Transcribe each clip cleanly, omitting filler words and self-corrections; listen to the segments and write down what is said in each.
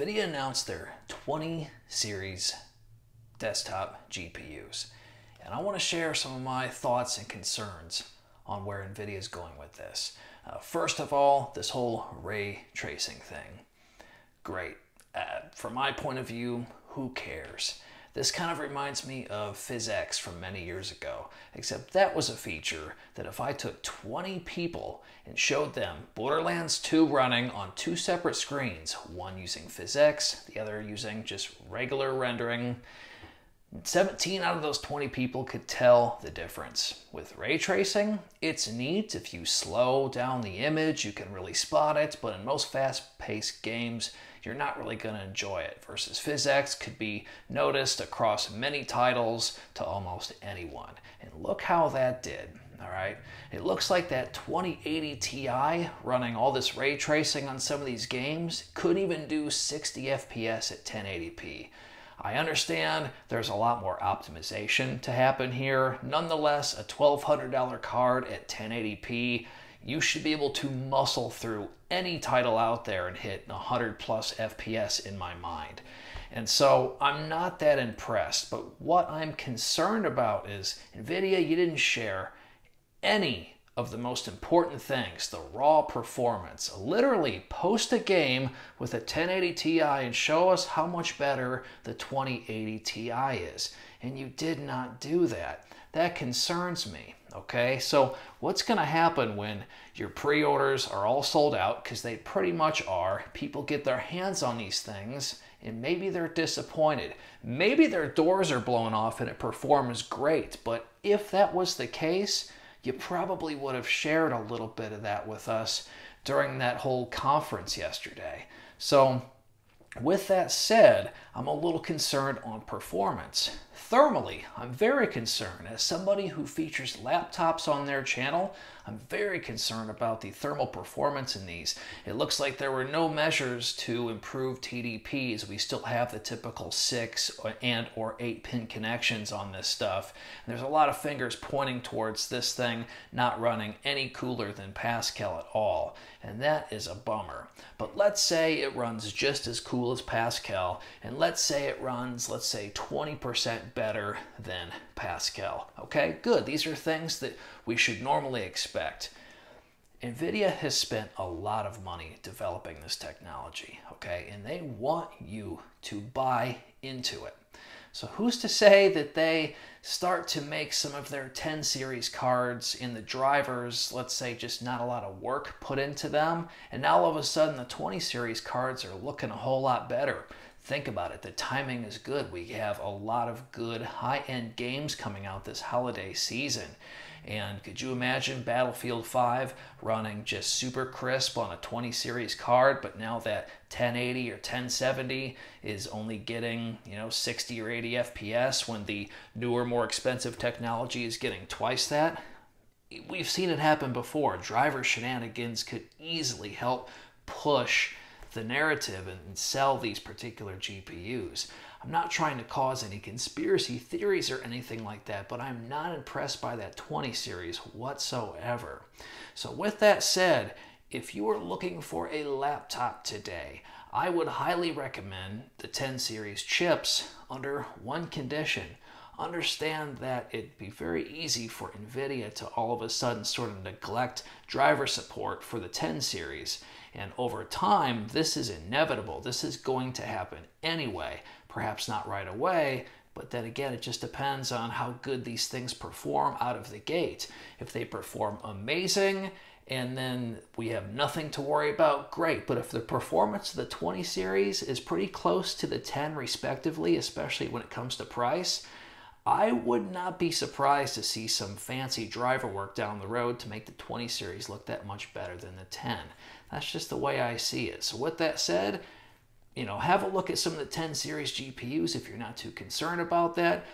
NVIDIA announced their 20 series desktop GPUs. And I want to share some of my thoughts and concerns on where NVIDIA is going with this. First of all, this whole ray tracing thing. Great. From my point of view, who cares? This kind of reminds me of PhysX from many years ago, except that was a feature that if I took 20 people and showed them Borderlands 2 running on two separate screens, one using PhysX, the other using just regular rendering, 17 out of those 20 people could tell the difference. With ray tracing, it's neat. If you slow down the image, you can really spot it, but in most fast-paced games, you're not really going to enjoy it, versus PhysX could be noticed across many titles to almost anyone. And look how that did, all right? It looks like that 2080 Ti running all this ray tracing on some of these games could even do 60 FPS at 1080p. I understand there's a lot more optimization to happen here. Nonetheless, a $1,200 card at 1080p, you should be able to muscle through any title out there and hit 100 plus FPS in my mind. And so I'm not that impressed, but what I'm concerned about is NVIDIA, you didn't share any of the most important things, the raw performance. Literally post a game with a 1080 Ti and show us how much better the 2080 Ti is. And you did not do that. That concerns me, okay? So what's gonna happen when your pre-orders are all sold out, because they pretty much are, people get their hands on these things, and maybe they're disappointed. Maybe their doors are blown off and it performs great, but if that was the case, you probably would have shared a little bit of that with us during that whole conference yesterday. So with that said, I'm a little concerned on performance. Thermally, I'm very concerned. As somebody who features laptops on their channel, I'm very concerned about the thermal performance in these. It looks like there were no measures to improve TDPs. We still have the typical 6 and or 8 pin connections on this stuff. And there's a lot of fingers pointing towards this thing not running any cooler than Pascal at all. And that is a bummer. But let's say it runs just as cool as Pascal, and let's say it runs, let's say 20% better than Pascal. Okay, good. These are things that we should normally expect. NVIDIA has spent a lot of money developing this technology, okay, and they want you to buy into it. So who's to say that they start to make some of their 10 series cards in the drivers, let's say just not a lot of work put into them, and now all of a sudden the 20 series cards are looking a whole lot better. Think about it, the timing is good. We have a lot of good high-end games coming out this holiday season. And could you imagine Battlefield 5 running just super crisp on a 20 series card, but now that 1080 or 1070 is only getting, 60 or 80 FPS when the newer, more expensive technology is getting twice that? We've seen it happen before. Driver shenanigans could easily help push the narrative and sell these particular GPUs. I'm not trying to cause any conspiracy theories or anything like that, but I'm not impressed by that 20 series whatsoever. So with that said, if you are looking for a laptop today, I would highly recommend the 10 series chips under one condition. Understand that it'd be very easy for NVIDIA to all of a sudden sort of neglect driver support for the 10 series. And over time, this is inevitable. This is going to happen anyway. Perhaps not right away, but then again, it just depends on how good these things perform out of the gate. If they perform amazing, and then we have nothing to worry about, great. But if the performance of the 20 series is pretty close to the 10 respectively, especially when it comes to price, I would not be surprised to see some fancy driver work down the road to make the 20 series look that much better than the 10. That's just the way I see it. So with that said, have a look at some of the 10 series GPUs if you're not too concerned about that.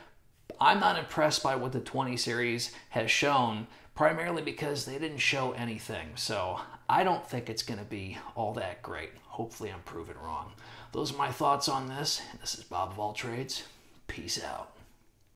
I'm not impressed by what the 20 series has shown, primarily because they didn't show anything. So I don't think it's going to be all that great. Hopefully I'm proven wrong. Those are my thoughts on this. This is Bob of All Trades. Peace out.